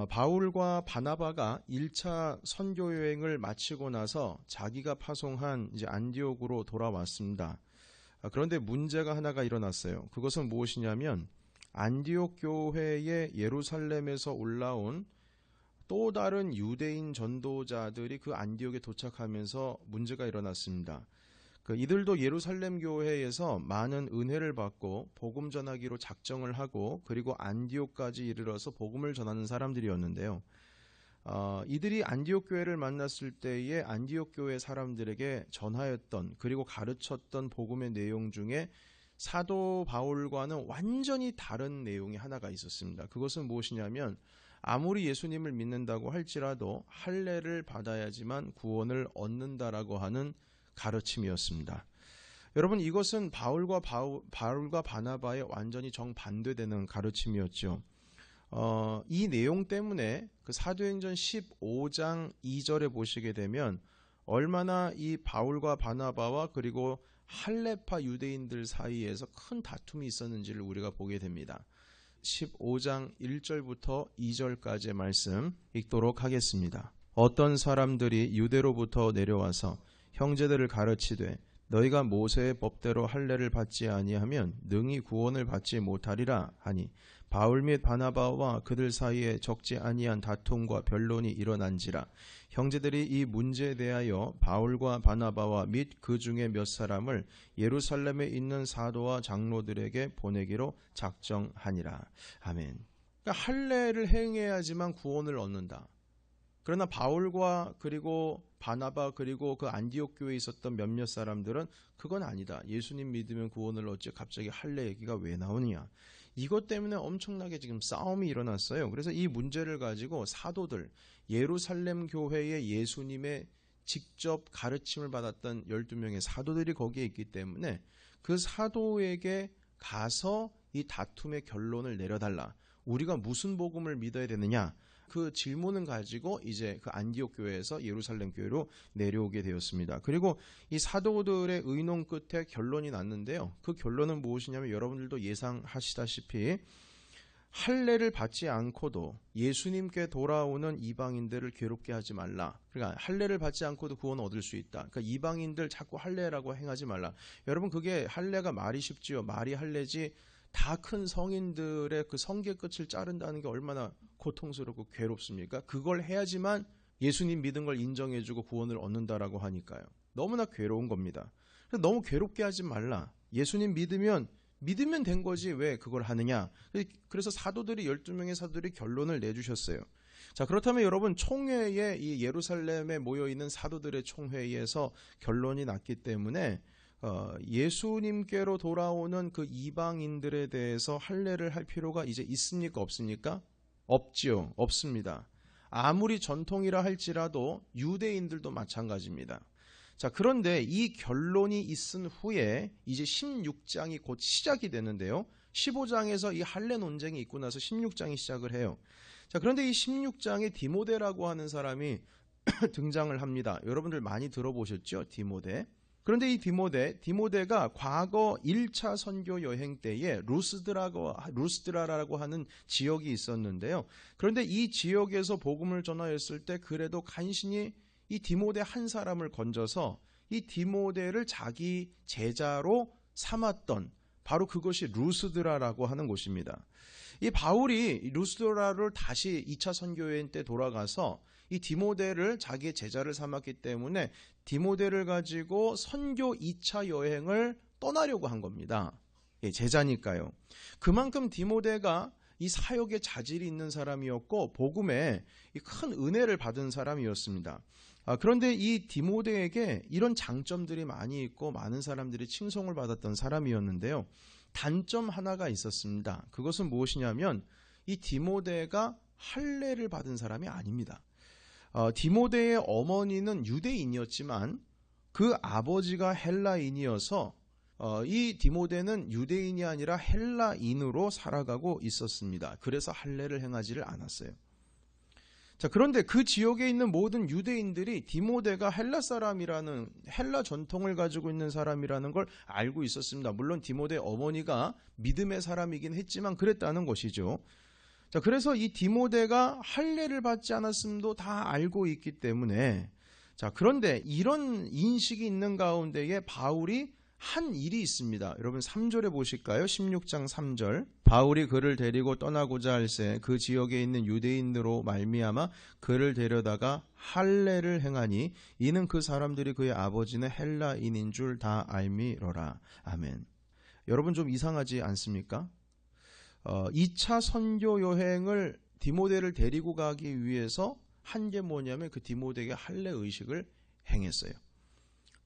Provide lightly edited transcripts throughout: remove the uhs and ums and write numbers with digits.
바울과 바나바가 1차 선교 여행을 마치고 나서 자기가 파송한 이제 안디옥으로 돌아왔습니다. 그런데 문제가 하나가 일어났어요. 그것은 무엇이냐면 안디옥 교회의 예루살렘에서 올라온 또 다른 유대인 전도자들이 그 안디옥에 도착하면서 문제가 일어났습니다. 이들도 예루살렘 교회에서 많은 은혜를 받고 복음 전하기로 작정을 하고 그리고 안디옥까지 이르러서 복음을 전하는 사람들이었는데요. 이들이 안디옥 교회를 만났을 때에 안디옥 교회 사람들에게 전하였던 그리고 가르쳤던 복음의 내용 중에 사도 바울과는 완전히 다른 내용이 하나가 있었습니다. 그것은 무엇이냐면 아무리 예수님을 믿는다고 할지라도 할례를 받아야지만 구원을 얻는다라고 하는 가르침이었습니다. 여러분, 이것은 바울과 바나바의 완전히 정반대되는 가르침이었죠. 이 내용 때문에 그 사도행전 15장 2절에 보시게 되면 얼마나 이 바울과 바나바와 그리고 할례파 유대인들 사이에서 큰 다툼이 있었는지를 우리가 보게 됩니다. 15장 1절부터 2절까지의 말씀 읽도록 하겠습니다. 어떤 사람들이 유대로부터 내려와서 형제들을 가르치되 너희가 모세의 법대로 할례를 받지 아니하면 능히 구원을 받지 못하리라 하니 바울 및 바나바와 그들 사이에 적지 아니한 다툼과 변론이 일어난지라. 형제들이 이 문제에 대하여 바울과 바나바와 및 그 중에 몇 사람을 예루살렘에 있는 사도와 장로들에게 보내기로 작정하니라. 아멘. 그러니까 할례를 행해야지만 구원을 얻는다. 그러나 바울과 그리고 바나바 그리고 그 안디옥 교회에 있었던 몇몇 사람들은 그건 아니다. 예수님 믿으면 구원을 얻지 갑자기 할례 얘기가 왜 나오느냐. 이것 때문에 엄청나게 지금 싸움이 일어났어요. 그래서 이 문제를 가지고 사도들, 예루살렘 교회의 예수님의 직접 가르침을 받았던 12명의 사도들이 거기에 있기 때문에 그 사도에게 가서 이 다툼의 결론을 내려달라. 우리가 무슨 복음을 믿어야 되느냐? 그 질문을 가지고 이제 그 안디옥 교회에서 예루살렘 교회로 내려오게 되었습니다. 그리고 이 사도들의 의논 끝에 결론이 났는데요. 그 결론은 무엇이냐면 여러분들도 예상하시다시피 할례를 받지 않고도 예수님께 돌아오는 이방인들을 괴롭게 하지 말라. 그러니까 할례를 받지 않고도 구원을 얻을 수 있다. 그러니까 이방인들 자꾸 할례라고 행하지 말라. 여러분, 그게 할례가 말이 쉽지요. 말이 할례지 다 큰 성인들의 그 성계 끝을 자른다는 게 얼마나 고통스럽고 괴롭습니까? 그걸 해야지만 예수님 믿은 걸 인정해주고 구원을 얻는다라고 하니까요. 너무나 괴로운 겁니다. 너무 괴롭게 하지 말라. 예수님 믿으면 된 거지 왜 그걸 하느냐. 그래서 사도들이 12명의 사도들이 결론을 내주셨어요. 자, 그렇다면 여러분, 총회에 이 예루살렘에 모여있는 사도들의 총회에서 결론이 났기 때문에 예수님께로 돌아오는 그 이방인들에 대해서 할례를 할 필요가 이제 있습니까? 없습니까? 없지요. 없습니다. 아무리 전통이라 할지라도 유대인들도 마찬가지입니다. 자, 그런데 이 결론이 있은 후에 이제 16장이 곧 시작이 되는데요. 15장에서 이 할례 논쟁이 있고 나서 16장이 시작을 해요. 자, 그런데 이 16장에 디모데라고 하는 사람이 등장을 합니다. 여러분들 많이 들어보셨죠? 디모데. 그런데 이 디모데가 과거 1차 선교 여행 때에 루스드라라고 하는 지역이 있었는데요. 그런데 이 지역에서 복음을 전하였을 때 그래도 간신히 이 디모데 한 사람을 건져서 이 디모데를 자기 제자로 삼았던 바로 그것이 루스드라라고 하는 곳입니다. 이 바울이 루스드라를 다시 2차 선교여행 때 돌아가서 이 디모데를 자기의 제자를 삼았기 때문에 디모데를 가지고 선교 2차 여행을 떠나려고 한 겁니다. 예, 제자니까요. 그만큼 디모데가 이 사역에 자질이 있는 사람이었고 복음에 큰 은혜를 받은 사람이었습니다. 그런데 이 디모데에게 이런 장점들이 많이 있고 많은 사람들이 칭송을 받았던 사람이었는데요. 단점 하나가 있었습니다. 그것은 무엇이냐면 이 디모데가 할례를 받은 사람이 아닙니다. 디모데의 어머니는 유대인이었지만 그 아버지가 헬라인이어서 이 디모데는 유대인이 아니라 헬라인으로 살아가고 있었습니다. 그래서 할례를 행하지를 않았어요. 자, 그런데 그 지역에 있는 모든 유대인들이 디모데가 헬라 전통을 가지고 있는 사람이라는 걸 알고 있었습니다. 물론 디모데 어머니가 믿음의 사람이긴 했지만 그랬다는 것이죠. 자, 그래서 이 디모데가 할례를 받지 않았음도 다 알고 있기 때문에, 자, 그런데 이런 인식이 있는 가운데에 바울이 한 일이 있습니다. 여러분 3절에 보실까요? 16장 3절. 바울이 그를 데리고 떠나고자 할새 그 지역에 있는 유대인으로 말미암아 그를 데려다가 할례를 행하니 이는 그 사람들이 그의 아버지는 헬라인인 줄 다 알미러라. 아멘. 여러분 좀 이상하지 않습니까? 2차 선교 여행을 디모데를 데리고 가기 위해서 한 게 뭐냐면 그 디모데에게 할례 의식을 행했어요.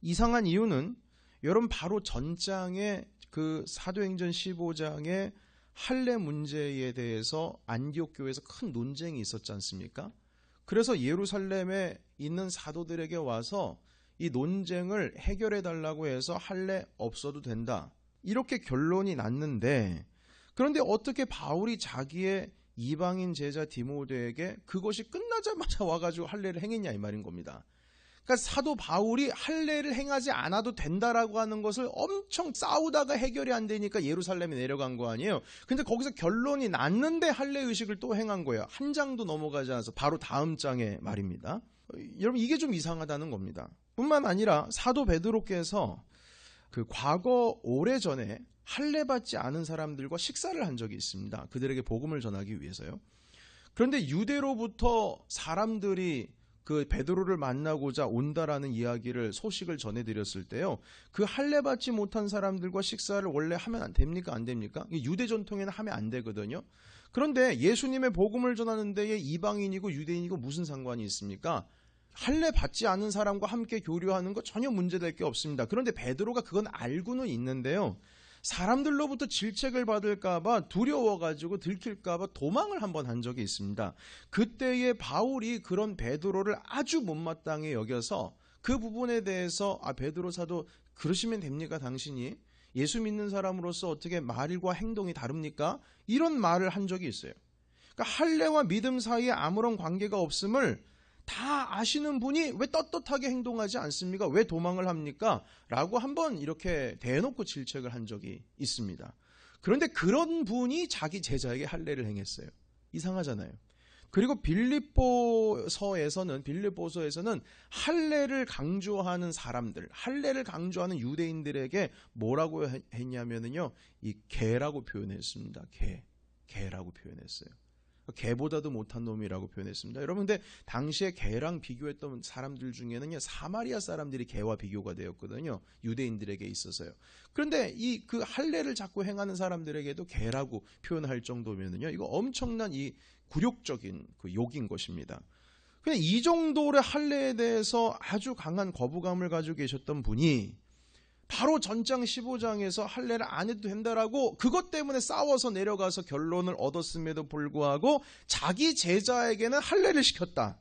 이상한 이유는 여러분 바로 전장에 그 사도행전 15장의 할례 문제에 대해서 안디옥 교회에서 큰 논쟁이 있었지 않습니까? 그래서 예루살렘에 있는 사도들에게 와서 이 논쟁을 해결해 달라고 해서 할례 없어도 된다. 이렇게 결론이 났는데, 그런데 어떻게 바울이 자기의 이방인 제자 디모데에게 그것이 끝나자마자 와가지고 할례를 행했냐 이 말인 겁니다. 그러니까 사도 바울이 할례를 행하지 않아도 된다라고 하는 것을 엄청 싸우다가 해결이 안 되니까 예루살렘에 내려간 거 아니에요. 근데 거기서 결론이 났는데 할례 의식을 또 행한 거예요. 한 장도 넘어가지 않아서 바로 다음 장에 말입니다. 여러분 이게 좀 이상하다는 겁니다. 뿐만 아니라 사도 베드로께서 그 과거 오래전에 할례 받지 않은 사람들과 식사를 한 적이 있습니다. 그들에게 복음을 전하기 위해서요. 그런데 유대로부터 사람들이 그 베드로를 만나고자 온다라는 이야기를 소식을 전해드렸을 때요, 그 할례 받지 못한 사람들과 식사를 원래 하면 안 됩니까? 안 됩니까? 유대 전통에는 하면 안 되거든요. 그런데 예수님의 복음을 전하는 데에 이방인이고 유대인이고 무슨 상관이 있습니까? 할례 받지 않은 사람과 함께 교류하는 거 전혀 문제될 게 없습니다. 그런데 베드로가 그건 알고는 있는데요, 사람들로부터 질책을 받을까봐 두려워가지고 들킬까봐 도망을 한번 한 적이 있습니다. 그때에 바울이 그런 베드로를 아주 못마땅히 여겨서 그 부분에 대해서 베드로 사도 그러시면 됩니까? 당신이 예수 믿는 사람으로서 어떻게 말과 행동이 다릅니까? 이런 말을 한 적이 있어요. 그러니까 할례와 믿음 사이에 아무런 관계가 없음을 다 아시는 분이 왜 떳떳하게 행동하지 않습니까? 왜 도망을 합니까? 라고 한번 이렇게 대놓고 질책을 한 적이 있습니다. 그런데 그런 분이 자기 제자에게 할례를 행했어요. 이상하잖아요. 그리고 빌립보서에서는 할례를 강조하는 사람들, 할례를 강조하는 유대인들에게 뭐라고 했냐면요, 이 개라고 표현했습니다. 개라고 표현했어요. 개보다도 못한 놈이라고 표현했습니다. 여러분, 근데 당시에 개랑 비교했던 사람들 중에는요, 사마리아 사람들이 개와 비교가 되었거든요. 유대인들에게 있어서요. 그런데 이 그 할례를 자꾸 행하는 사람들에게도 개라고 표현할 정도면은요, 이거 엄청난 이 굴욕적인 그 욕인 것입니다. 그냥 이 정도의 할례에 대해서 아주 강한 거부감을 가지고 계셨던 분이 바로 전장 15장에서 할례를 안 해도 된다라고 그것 때문에 싸워서 내려가서 결론을 얻었음에도 불구하고 자기 제자에게는 할례를 시켰다.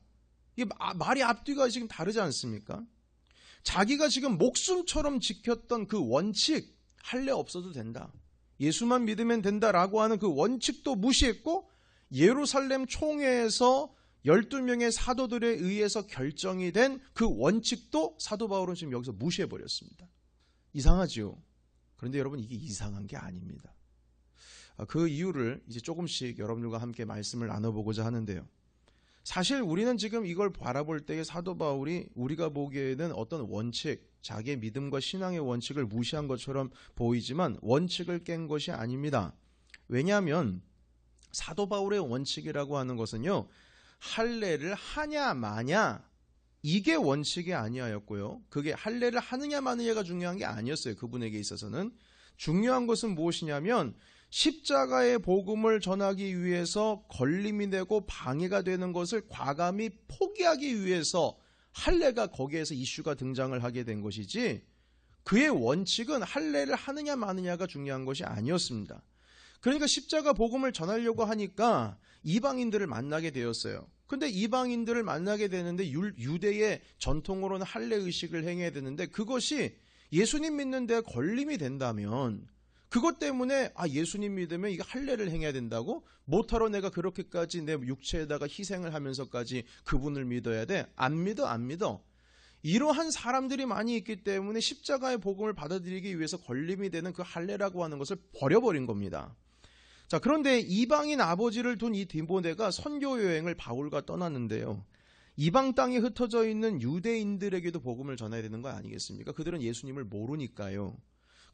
이게 말이 앞뒤가 지금 다르지 않습니까? 자기가 지금 목숨처럼 지켰던 그 원칙, 할례 없어도 된다, 예수만 믿으면 된다라고 하는 그 원칙도 무시했고, 예루살렘 총회에서 12명의 사도들에 의해서 결정이 된 그 원칙도 사도 바울은 지금 여기서 무시해버렸습니다. 이상하죠. 그런데 여러분, 이게 이상한 게 아닙니다. 그 이유를 이제 조금씩 여러분들과 함께 말씀을 나눠보고자 하는데요. 사실 우리는 지금 이걸 바라볼 때에 사도 바울이 우리가 보기에는 어떤 원칙, 자기의 믿음과 신앙의 원칙을 무시한 것처럼 보이지만 원칙을 깬 것이 아닙니다. 왜냐하면 사도 바울의 원칙이라고 하는 것은요, 할례를 하냐 마냐, 이게 원칙이 아니었고요. 그게 할례를 하느냐 마느냐가 중요한 게 아니었어요. 그분에게 있어서는 중요한 것은 무엇이냐면 십자가의 복음을 전하기 위해서 걸림이 되고 방해가 되는 것을 과감히 포기하기 위해서 할례가 거기에서 이슈가 등장을 하게 된 것이지, 그의 원칙은 할례를 하느냐 마느냐가 중요한 것이 아니었습니다. 그러니까 십자가 복음을 전하려고 하니까 이방인들을 만나게 되었어요. 근데 이방인들을 만나게 되는데 유대의 전통으로는 할례 의식을 행해야 되는데 그것이 예수님 믿는 데 걸림이 된다면, 그것 때문에 예수님 믿으면 이거 할례를 행해야 된다고? 못하러 내가 그렇게까지 내 육체에다가 희생을 하면서까지 그분을 믿어야 돼? 안 믿어. 이러한 사람들이 많이 있기 때문에 십자가의 복음을 받아들이기 위해서 걸림이 되는 그 할례라고 하는 것을 버려버린 겁니다. 자, 그런데 이방인 아버지를 둔 이 디모데가 선교 여행을 바울과 떠났는데요. 이방 땅에 흩어져 있는 유대인들에게도 복음을 전해야 되는 거 아니겠습니까? 그들은 예수님을 모르니까요.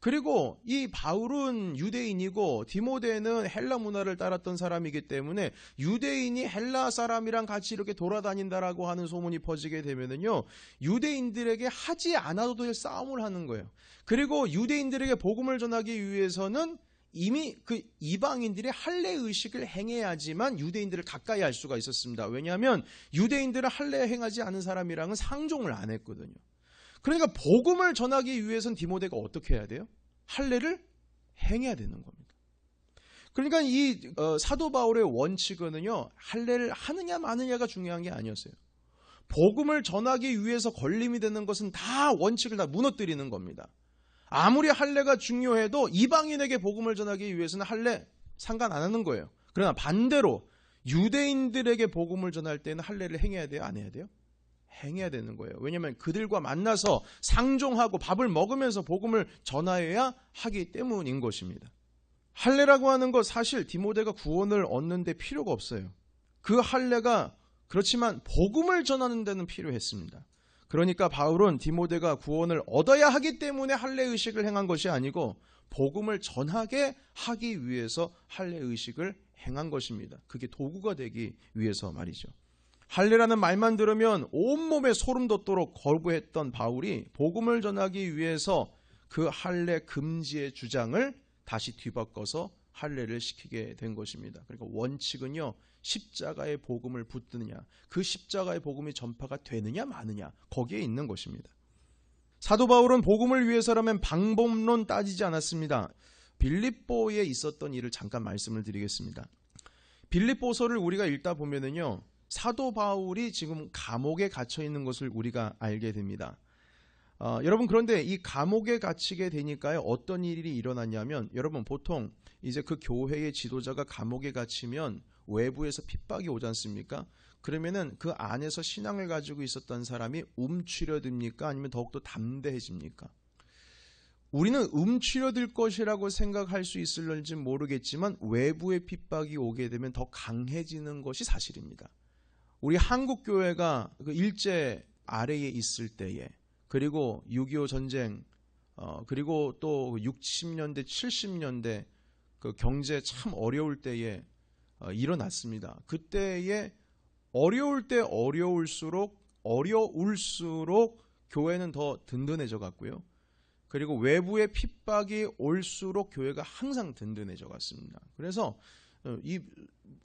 그리고 이 바울은 유대인이고 디모데는 헬라 문화를 따랐던 사람이기 때문에 유대인이 헬라 사람이랑 같이 이렇게 돌아다닌다라고 하는 소문이 퍼지게 되면은요, 유대인들에게 하지 않아도 될 싸움을 하는 거예요. 그리고 유대인들에게 복음을 전하기 위해서는 이미 그 이방인들이 할례 의식을 행해야지만 유대인들을 가까이 할 수가 있었습니다. 왜냐하면 유대인들은 할례 행하지 않은 사람이랑은 상종을 안 했거든요. 그러니까 복음을 전하기 위해서는 디모데가 어떻게 해야 돼요? 할례를 행해야 되는 겁니다. 그러니까 이 사도 바울의 원칙은요, 할례를 하느냐 마느냐가 중요한 게 아니었어요. 복음을 전하기 위해서 걸림이 되는 것은 다 원칙을 다 무너뜨리는 겁니다. 아무리 할례가 중요해도 이방인에게 복음을 전하기 위해서는 할례 상관 안 하는 거예요. 그러나 반대로 유대인들에게 복음을 전할 때는 할례를 행해야 돼요? 안 해야 돼요? 행해야 되는 거예요. 왜냐하면 그들과 만나서 상종하고 밥을 먹으면서 복음을 전하여야 하기 때문인 것입니다. 할례라고 하는 것 사실 디모데가 구원을 얻는 데 필요가 없어요. 그 할례가 그렇지만 복음을 전하는 데는 필요했습니다. 그러니까 바울은 디모데가 구원을 얻어야 하기 때문에 할례 의식을 행한 것이 아니고 복음을 전하게 하기 위해서 할례 의식을 행한 것입니다. 그게 도구가 되기 위해서 말이죠. 할례라는 말만 들으면 온몸에 소름 돋도록 거부했던 바울이 복음을 전하기 위해서 그 할례 금지의 주장을 다시 뒤바꿔서 할례를 시키게 된 것입니다. 그러니까 원칙은요, 십자가의 복음을 붙드느냐, 그 십자가의 복음이 전파가 되느냐 마느냐, 거기에 있는 것입니다. 사도 바울은 복음을 위해서라면 방법론 따지지 않았습니다. 빌립보에 있었던 일을 잠깐 말씀을 드리겠습니다. 빌립보서를 우리가 읽다 보면은요, 사도 바울이 지금 감옥에 갇혀 있는 것을 우리가 알게 됩니다. 여러분, 그런데 이 감옥에 갇히게 되니까요, 어떤 일이 일어났냐면, 여러분 보통 이제 그 교회의 지도자가 감옥에 갇히면 외부에서 핍박이 오지 않습니까? 그러면은 그 안에서 신앙을 가지고 있었던 사람이 움츠려듭니까? 아니면 더욱더 담대해집니까? 우리는 움츠려들 것이라고 생각할 수 있을지 모르겠지만 외부의 핍박이 오게 되면 더 강해지는 것이 사실입니다. 우리 한국 교회가 그 일제 아래에 있을 때에, 그리고 6.25 전쟁, 그리고 또 60년대, 70년대 그 경제 참 어려울 때에 일어났습니다. 그때에 어려울 때 어려울수록 교회는 더 든든해져 갔고요. 그리고 외부의 핍박이 올수록 교회가 항상 든든해져 갔습니다. 그래서 이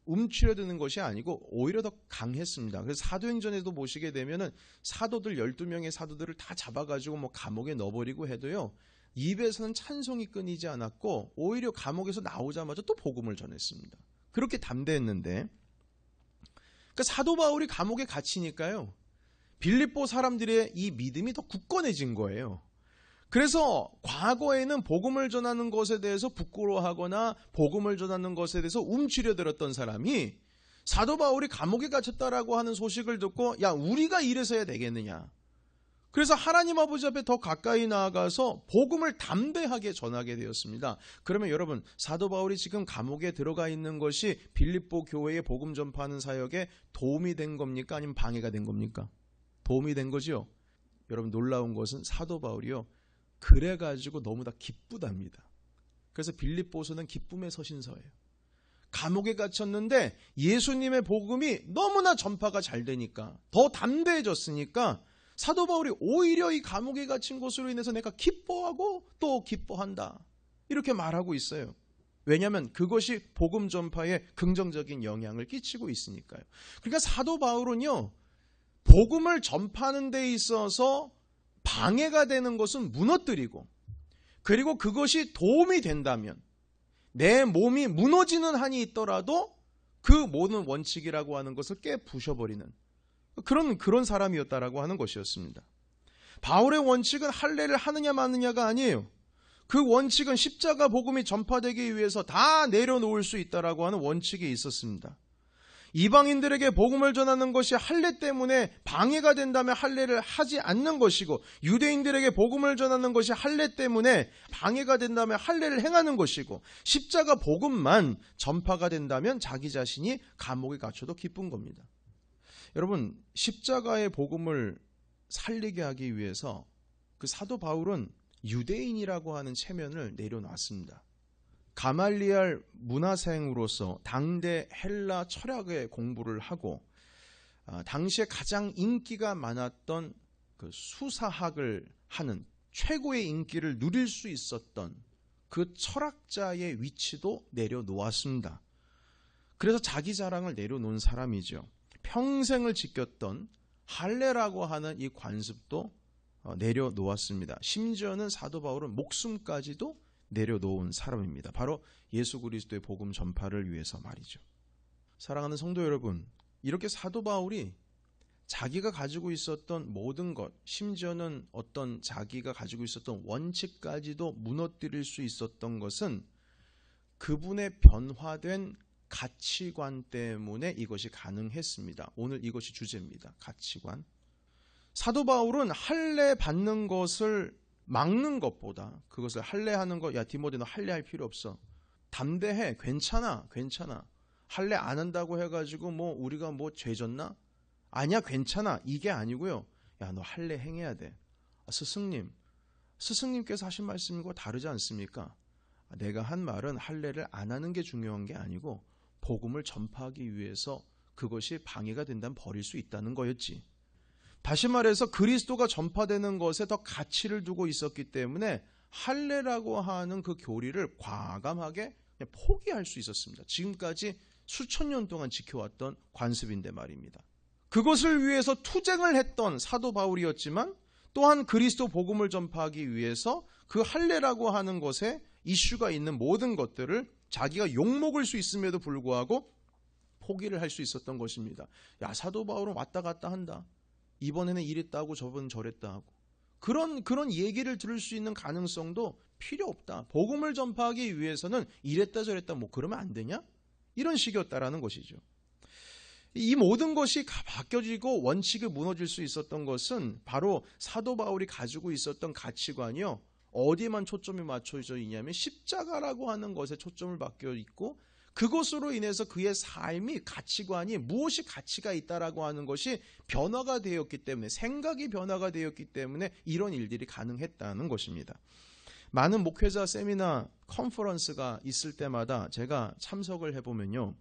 움츠려드는 것이 아니고 오히려 더 강했습니다. 그래서 사도행전에도 보시게 되면은 사도들 12명의 사도들을 다 잡아가지고 뭐 감옥에 넣어버리고 해도요, 입에서는 찬송이 끊이지 않았고 오히려 감옥에서 나오자마자 또 복음을 전했습니다. 그렇게 담대했는데, 그러니까 사도 바울이 감옥에 갇히니까요, 빌립보 사람들의 이 믿음이 더 굳건해진 거예요. 그래서 과거에는 복음을 전하는 것에 대해서 부끄러워하거나 복음을 전하는 것에 대해서 움츠려들었던 사람이 사도 바울이 감옥에 갇혔다라고 하는 소식을 듣고, 야, 우리가 이래서 해야 되겠느냐. 그래서 하나님 아버지 앞에 더 가까이 나아가서 복음을 담대하게 전하게 되었습니다. 그러면 여러분, 사도 바울이 지금 감옥에 들어가 있는 것이 빌립보 교회의 복음 전파하는 사역에 도움이 된 겁니까? 아니면 방해가 된 겁니까? 도움이 된 거죠. 여러분, 놀라운 것은 사도 바울이요, 그래가지고 너무나 기쁘답니다. 그래서 빌립보서는 기쁨의 서신서예요. 감옥에 갇혔는데 예수님의 복음이 너무나 전파가 잘 되니까, 더 담대해졌으니까 사도 바울이 오히려 이 감옥에 갇힌 것으로 인해서 내가 기뻐하고 또 기뻐한다, 이렇게 말하고 있어요. 왜냐하면 그것이 복음 전파에 긍정적인 영향을 끼치고 있으니까요. 그러니까 사도 바울은요, 복음을 전파하는 데 있어서 방해가 되는 것은 무너뜨리고, 그리고 그것이 도움이 된다면, 내 몸이 무너지는 한이 있더라도 그 모든 원칙이라고 하는 것을 깨부셔버리는 그런 사람이었다라고 하는 것이었습니다. 바울의 원칙은 할례를 하느냐 마느냐가 아니에요. 그 원칙은 십자가 복음이 전파되기 위해서 다 내려놓을 수 있다라고 하는 원칙이 있었습니다. 이방인들에게 복음을 전하는 것이 할례 때문에 방해가 된다면 할례를 하지 않는 것이고, 유대인들에게 복음을 전하는 것이 할례 때문에 방해가 된다면 할례를 행하는 것이고, 십자가 복음만 전파가 된다면 자기 자신이 감옥에 갇혀도 기쁜 겁니다. 여러분, 십자가의 복음을 살리게 하기 위해서 그 사도 바울은 유대인이라고 하는 체면을 내려놨습니다. 가말리알 문화생으로서 당대 헬라 철학의 공부를 하고, 당시에 가장 인기가 많았던 그 수사학을 하는 최고의 인기를 누릴 수 있었던 그 철학자의 위치도 내려놓았습니다. 그래서 자기 자랑을 내려놓은 사람이죠. 평생을 지켰던 할례라고 하는 이 관습도 내려놓았습니다. 심지어는 사도 바울은 목숨까지도 내려놓은 사람입니다. 바로 예수 그리스도의 복음 전파를 위해서 말이죠. 사랑하는 성도 여러분, 이렇게 사도 바울이 자기가 가지고 있었던 모든 것, 심지어는 어떤 자기가 가지고 있었던 원칙까지도 무너뜨릴 수 있었던 것은 그분의 변화된 가치관 때문에 이것이 가능했습니다. 오늘 이것이 주제입니다. 가치관. 사도 바울은 할례 받는 것을 막는 것보다, 그것을 할례하는 것, 야 디모데 너 할례할 필요 없어, 담대해, 괜찮아 할례 안 한다고 해가지고 뭐 우리가 뭐 죄졌나? 아니야, 괜찮아, 이게 아니고요. 야 너 할례 행해야 돼. 스승님께서 하신 말씀과 다르지 않습니까? 내가 한 말은 할례를 안 하는 게 중요한 게 아니고 복음을 전파하기 위해서 그것이 방해가 된다면 버릴 수 있다는 거였지. 다시 말해서 그리스도가 전파되는 것에 더 가치를 두고 있었기 때문에 할례라고 하는 그 교리를 과감하게 포기할 수 있었습니다. 지금까지 수천 년 동안 지켜왔던 관습인데 말입니다. 그것을 위해서 투쟁을 했던 사도 바울이었지만, 또한 그리스도 복음을 전파하기 위해서 그 할례라고 하는 것에 이슈가 있는 모든 것들을 자기가 욕먹을 수 있음에도 불구하고 포기를 할 수 있었던 것입니다. 야, 사도 바울은 왔다 갔다 한다. 이번에는 이랬다 하고 저번은 저랬다 하고, 그런 얘기를 들을 수 있는 가능성도 필요 없다. 복음을 전파하기 위해서는 이랬다 저랬다 뭐 그러면 안 되냐? 이런 식이었다라는 것이죠. 이 모든 것이 바뀌어지고 원칙이 무너질 수 있었던 것은 바로 사도 바울이 가지고 있었던 가치관이요, 어디에만 초점이 맞춰져 있냐면 십자가라고 하는 것에 초점을 바뀌어 있고, 그것으로 인해서 그의 삶이, 가치관이, 무엇이 가치가 있다라고 하는 것이 변화가 되었기 때문에, 생각이 변화가 되었기 때문에 이런 일들이 가능했다는 것입니다. 많은 목회자 세미나, 컨퍼런스가 있을 때마다 제가 참석을 해보면요,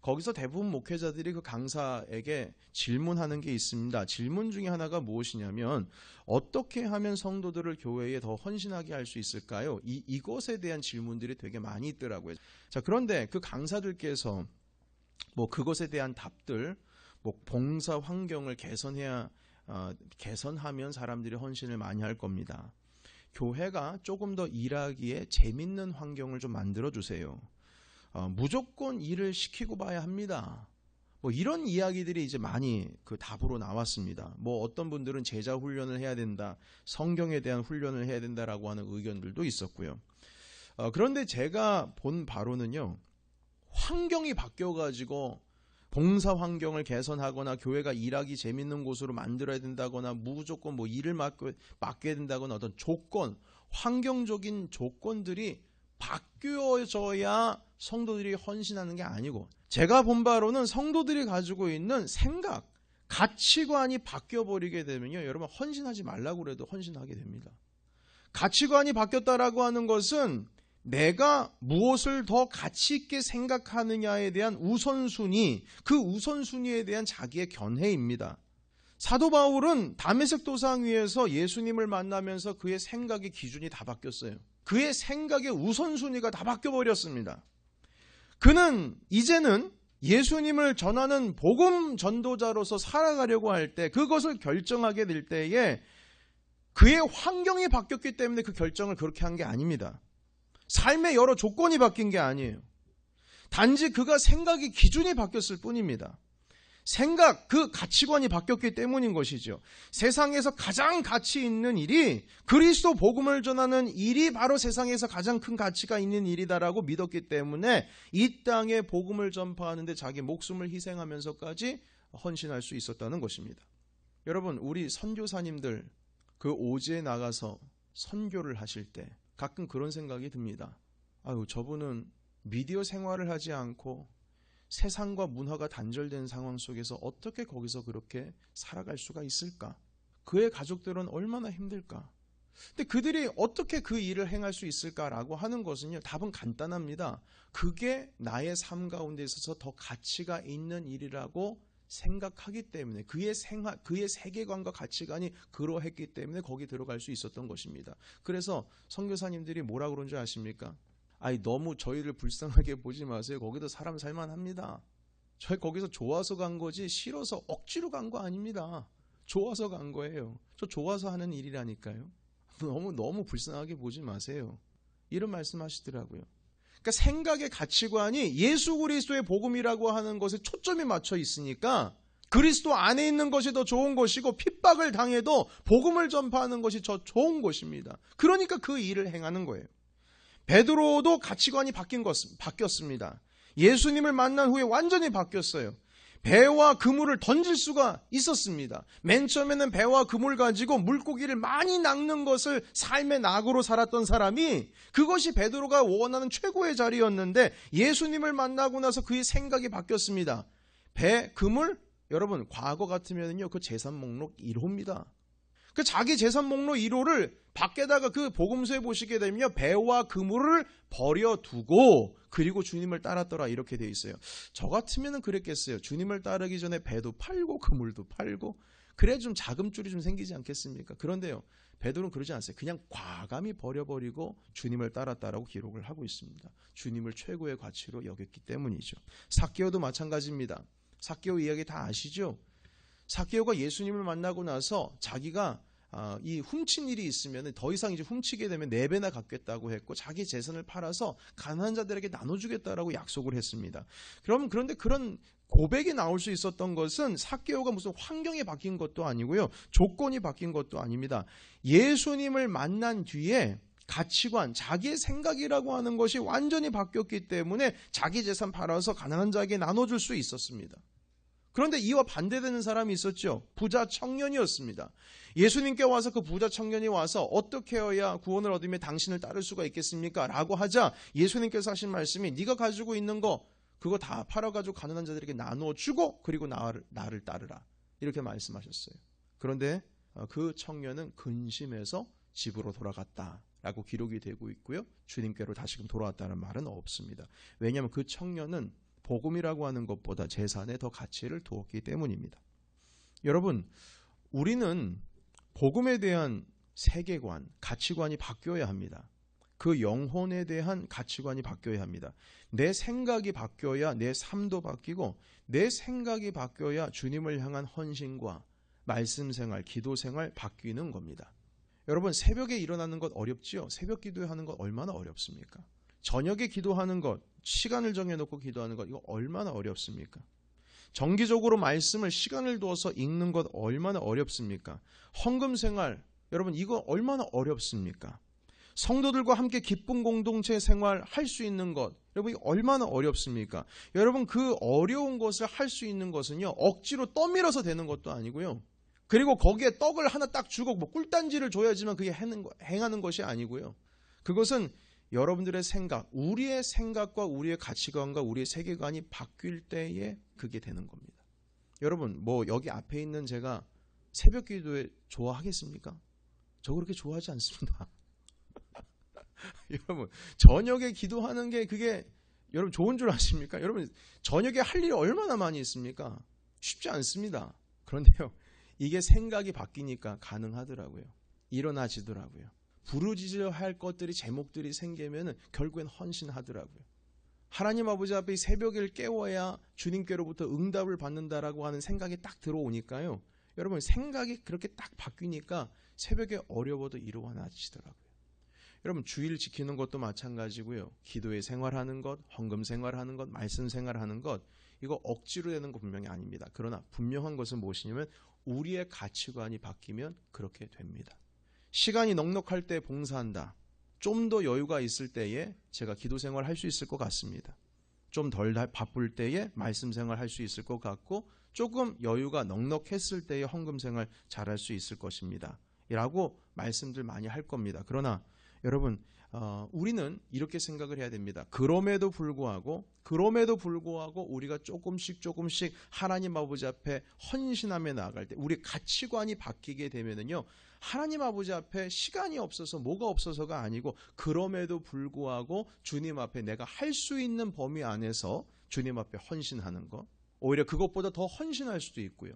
거기서 대부분 목회자들이 그 강사에게 질문하는 게 있습니다. 질문 중에 하나가 무엇이냐면, 어떻게 하면 성도들을 교회에 더 헌신하게 할 수 있을까요? 이것에 대한 질문들이 되게 많이 있더라고요. 자, 그런데 그 강사들께서 뭐 그것에 대한 답들, 뭐 봉사 환경을 개선하면 사람들이 헌신을 많이 할 겁니다. 교회가 조금 더 일하기에 재밌는 환경을 좀 만들어 주세요. 무조건 일을 시키고 봐야 합니다. 뭐 이런 이야기들이 이제 많이 그 답으로 나왔습니다. 뭐 어떤 분들은 제자 훈련을 해야 된다, 성경에 대한 훈련을 해야 된다라고 하는 의견들도 있었고요. 그런데 제가 본 바로는요, 환경이 바뀌어가지고 봉사 환경을 개선하거나 교회가 일하기 재밌는 곳으로 만들어야 된다거나 무조건 뭐 일을 맡겨야 된다거나 어떤 조건, 환경적인 조건들이 바뀌어져야 성도들이 헌신하는 게 아니고, 제가 본 바로는 성도들이 가지고 있는 생각, 가치관이 바뀌어버리게 되면요, 여러분 헌신하지 말라고 그래도 헌신하게 됩니다. 가치관이 바뀌었다라고 하는 것은 내가 무엇을 더 가치 있게 생각하느냐에 대한 우선순위, 그 우선순위에 대한 자기의 견해입니다. 사도 바울은 다메섹 도상 위에서 예수님을 만나면서 그의 생각의 기준이 다 바뀌었어요. 그의 생각의 우선순위가 다 바뀌어버렸습니다. 그는 이제는 예수님을 전하는 복음 전도자로서 살아가려고 할 때, 그것을 결정하게 될 때에 그의 환경이 바뀌었기 때문에 그 결정을 그렇게 한 게 아닙니다. 삶의 여러 조건이 바뀐 게 아니에요. 단지 그가 생각의 기준이 바뀌었을 뿐입니다. 생각, 그 가치관이 바뀌었기 때문인 것이죠. 세상에서 가장 가치 있는 일이 그리스도 복음을 전하는 일이 바로 세상에서 가장 큰 가치가 있는 일이다라고 믿었기 때문에 이 땅에 복음을 전파하는데 자기 목숨을 희생하면서까지 헌신할 수 있었다는 것입니다. 여러분, 우리 선교사님들 그 오지에 나가서 선교를 하실 때 가끔 그런 생각이 듭니다. 아유, 저분은 미디어 생활을 하지 않고 세상과 문화가 단절된 상황 속에서 어떻게 거기서 그렇게 살아갈 수가 있을까? 그의 가족들은 얼마나 힘들까? 근데 그들이 어떻게 그 일을 행할 수 있을까라고 하는 것은요, 답은 간단합니다. 그게 나의 삶 가운데 있어서 더 가치가 있는 일이라고 생각하기 때문에, 그의 세계관과 가치관이 그러했기 때문에 거기 들어갈 수 있었던 것입니다. 그래서 선교사님들이 뭐라 그런 줄 아십니까? 아니, 너무 저희를 불쌍하게 보지 마세요. 거기도 사람 살만합니다. 저희 거기서 좋아서 간 거지 싫어서 억지로 간 거 아닙니다. 좋아서 간 거예요. 저 좋아서 하는 일이라니까요. 너무 불쌍하게 보지 마세요. 이런 말씀하시더라고요. 그러니까 생각의 가치관이 예수 그리스도의 복음이라고 하는 것에 초점이 맞춰 있으니까 그리스도 안에 있는 것이 더 좋은 것이고 핍박을 당해도 복음을 전파하는 것이 더 좋은 것입니다. 그러니까 그 일을 행하는 거예요. 베드로도 가치관이 바뀌었습니다. 예수님을 만난 후에 완전히 바뀌었어요. 배와 그물을 던질 수가 있었습니다. 맨 처음에는 배와 그물 가지고 물고기를 많이 낚는 것을 삶의 낙으로 살았던 사람이 그것이 베드로가 원하는 최고의 자리였는데 예수님을 만나고 나서 그의 생각이 바뀌었습니다. 배, 그물, 여러분 과거 같으면요 그 재산 목록 1호입니다. 그 자기 재산 목록 1호를 밖에다가 그 복음서에 보시게 되면 배와 그물을 버려두고 그리고 주님을 따랐더라 이렇게 돼 있어요. 저 같으면 그랬겠어요. 주님을 따르기 전에 배도 팔고 그물도 팔고 그래야 좀 자금줄이 좀 생기지 않겠습니까? 그런데요, 베드로는 그러지 않았어요. 그냥 과감히 버려버리고 주님을 따랐다라고 기록을 하고 있습니다. 주님을 최고의 가치로 여겼기 때문이죠. 삭개오도 마찬가지입니다. 삭개오 이야기 다 아시죠? 삭개오가 예수님을 만나고 나서 자기가 이 훔친 일이 있으면 더 이상 이제 훔치게 되면 4배나 갚겠다고 했고 자기 재산을 팔아서 가난한 자들에게 나눠주겠다라고 약속을 했습니다. 그런데 그런 고백이 나올 수 있었던 것은 삭개오가 무슨 환경이 바뀐 것도 아니고요. 조건이 바뀐 것도 아닙니다. 예수님을 만난 뒤에 가치관, 자기의 생각이라고 하는 것이 완전히 바뀌었기 때문에 자기 재산 팔아서 가난한 자에게 나눠줄 수 있었습니다. 그런데 이와 반대되는 사람이 있었죠. 부자 청년이었습니다. 예수님께 와서 그 부자 청년이 와서 어떻게 해야 구원을 얻으며 당신을 따를 수가 있겠습니까? 라고 하자 예수님께서 하신 말씀이 네가 가지고 있는 거 그거 다 팔아가지고 가난한 자들에게 나눠주고 그리고 나를 따르라. 이렇게 말씀하셨어요. 그런데 그 청년은 근심해서 집으로 돌아갔다라고 기록이 되고 있고요. 주님께로 다시금 돌아왔다는 말은 없습니다. 왜냐하면 그 청년은 복음이라고 하는 것보다 재산에 더 가치를 두었기 때문입니다. 여러분, 우리는 복음에 대한 세계관, 가치관이 바뀌어야 합니다. 그 영혼에 대한 가치관이 바뀌어야 합니다. 내 생각이 바뀌어야 내 삶도 바뀌고 내 생각이 바뀌어야 주님을 향한 헌신과 말씀 생활, 기도 생활 바뀌는 겁니다. 여러분, 새벽에 일어나는 것 어렵지요? 새벽 기도하는 것 얼마나 어렵습니까? 저녁에 기도하는 것, 시간을 정해놓고 기도하는 것, 이거 얼마나 어렵습니까? 정기적으로 말씀을 시간을 두어서 읽는 것 얼마나 어렵습니까? 헌금 생활, 여러분 이거 얼마나 어렵습니까? 성도들과 함께 기쁨 공동체 생활 할 수 있는 것, 여러분 이거 얼마나 어렵습니까? 여러분 그 어려운 것을 할 수 있는 것은요, 억지로 떠밀어서 되는 것도 아니고요. 그리고 거기에 떡을 하나 딱 주고 뭐 꿀단지를 줘야지만 그게 행하는 것이 아니고요. 그것은 여러분들의 생각, 우리의 생각과 우리의 가치관과 우리의 세계관이 바뀔 때에 그게 되는 겁니다. 여러분, 뭐 여기 앞에 있는 제가 새벽 기도에 좋아하겠습니까? 저 그렇게 좋아하지 않습니다. 여러분, 저녁에 기도하는 게 그게 여러분 좋은 줄 아십니까? 여러분, 저녁에 할 일이 얼마나 많이 있습니까? 쉽지 않습니다. 그런데요, 이게 생각이 바뀌니까 가능하더라고요. 일어나지더라고요. 부르짖어야 할 것들이 제목들이 생기면 결국엔 헌신하더라고요. 하나님 아버지 앞에 이 새벽을 깨워야 주님께로부터 응답을 받는다라고 하는 생각이 딱 들어오니까요. 여러분 생각이 그렇게 딱 바뀌니까 새벽에 어려워도 일어나지더라고요. 여러분 주일 지키는 것도 마찬가지고요. 기도의 생활하는 것, 헌금 생활하는 것, 말씀 생활하는 것 이거 억지로 되는 거 분명히 아닙니다. 그러나 분명한 것은 무엇이냐면 우리의 가치관이 바뀌면 그렇게 됩니다. 시간이 넉넉할 때 봉사한다. 좀 더 여유가 있을 때에 제가 기도 생활 할 수 있을 것 같습니다. 좀 덜 바쁠 때에 말씀 생활 할 수 있을 것 같고 조금 여유가 넉넉했을 때에 헌금 생활 잘할 수 있을 것입니다. 라고 말씀들 많이 할 겁니다. 그러나 여러분 우리는 이렇게 생각을 해야 됩니다. 그럼에도 불구하고 우리가 조금씩 하나님 아버지 앞에 헌신하며 나아갈 때 우리 가치관이 바뀌게 되면은요, 하나님 아버지 앞에 시간이 없어서 뭐가 없어서가 아니고 그럼에도 불구하고 주님 앞에 내가 할 수 있는 범위 안에서 주님 앞에 헌신하는 것, 오히려 그것보다 더 헌신할 수도 있고요.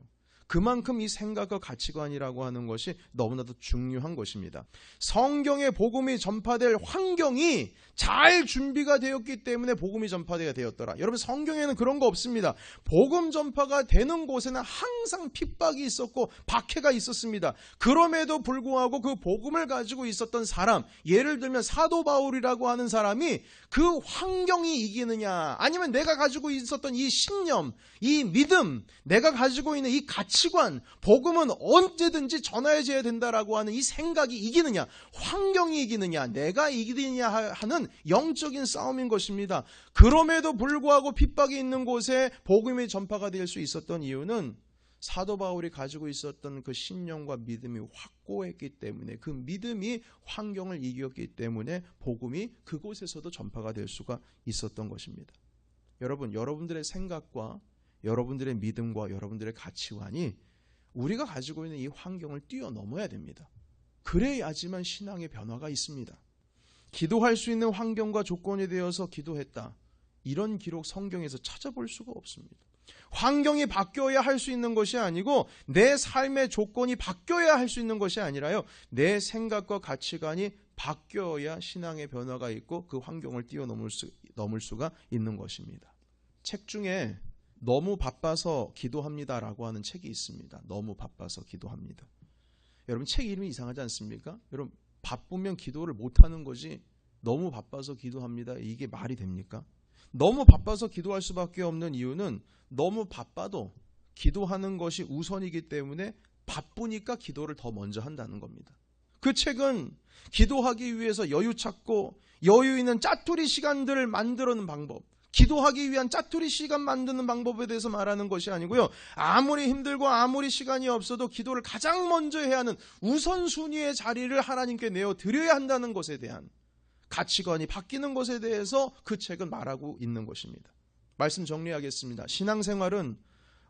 그만큼 이 생각과 가치관이라고 하는 것이 너무나도 중요한 것입니다. 성경의 복음이 전파될 환경이 잘 준비가 되었기 때문에 복음이 전파되어야 되었더라. 여러분, 성경에는 그런 거 없습니다. 복음 전파가 되는 곳에는 항상 핍박이 있었고 박해가 있었습니다. 그럼에도 불구하고 그 복음을 가지고 있었던 사람, 예를 들면 사도 바울이라고 하는 사람이 그 환경이 이기느냐, 아니면 내가 가지고 있었던 이 신념, 이 믿음, 내가 가지고 있는 이 가치관, 복음은 언제든지 전해져야 된다라고 하는 이 생각이 이기느냐, 환경이 이기느냐, 내가 이기느냐 하는 영적인 싸움인 것입니다. 그럼에도 불구하고 핍박이 있는 곳에 복음의 전파가 될 수 있었던 이유는 사도 바울이 가지고 있었던 그 신념과 믿음이 확고했기 때문에, 그 믿음이 환경을 이겼기 때문에 복음이 그곳에서도 전파가 될 수가 있었던 것입니다. 여러분, 여러분들의 생각과 여러분들의 믿음과 여러분들의 가치관이 우리가 가지고 있는 이 환경을 뛰어넘어야 됩니다. 그래야지만 신앙의 변화가 있습니다. 기도할 수 있는 환경과 조건이 되어서 기도했다, 이런 기록 성경에서 찾아볼 수가 없습니다. 환경이 바뀌어야 할 수 있는 것이 아니고 내 삶의 조건이 바뀌어야 할 수 있는 것이 아니라요, 내 생각과 가치관이 바뀌어야 신앙의 변화가 있고 그 환경을 뛰어넘을 수가 있는 것입니다. 책 중에 너무 바빠서 기도합니다라고 하는 책이 있습니다. 너무 바빠서 기도합니다. 여러분, 책 이름이 이상하지 않습니까? 여러분, 바쁘면 기도를 못하는 거지 너무 바빠서 기도합니다, 이게 말이 됩니까? 너무 바빠서 기도할 수밖에 없는 이유는 너무 바빠도 기도하는 것이 우선이기 때문에 바쁘니까 기도를 더 먼저 한다는 겁니다. 그 책은 기도하기 위해서 여유 찾고 여유 있는 짜투리 시간들을 만드는 방법, 기도하기 위한 짜투리 시간 만드는 방법에 대해서 말하는 것이 아니고요, 아무리 힘들고 아무리 시간이 없어도 기도를 가장 먼저 해야 하는 우선순위의 자리를 하나님께 내어드려야 한다는 것에 대한 가치관이 바뀌는 것에 대해서 그 책은 말하고 있는 것입니다. 말씀 정리하겠습니다. 신앙생활은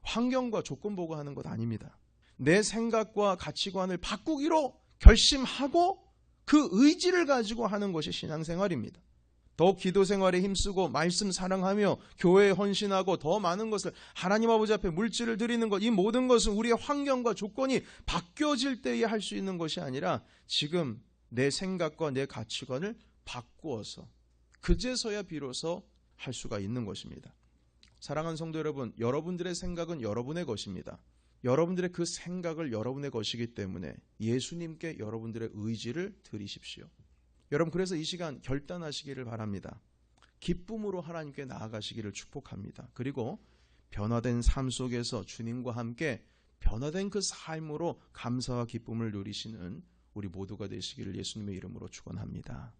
환경과 조건 보고 하는 것 아닙니다. 내 생각과 가치관을 바꾸기로 결심하고 그 의지를 가지고 하는 것이 신앙생활입니다. 더욱 기도 생활에 힘쓰고 말씀 사랑하며 교회에 헌신하고 더 많은 것을 하나님 아버지 앞에 물질을 드리는 것, 이 모든 것은 우리의 환경과 조건이 바뀌어질 때에 할 수 있는 것이 아니라 지금 내 생각과 내 가치관을 바꾸어서 그제서야 비로소 할 수가 있는 것입니다. 사랑하는 성도 여러분, 여러분들의 생각은 여러분의 것입니다. 여러분들의 그 생각을 여러분의 것이기 때문에 예수님께 여러분들의 의지를 드리십시오. 여러분, 그래서 이 시간 결단하시기를 바랍니다. 기쁨으로 하나님께 나아가시기를 축복합니다. 그리고 변화된 삶 속에서 주님과 함께 변화된 그 삶으로 감사와 기쁨을 누리시는 우리 모두가 되시기를 예수님의 이름으로 축원합니다.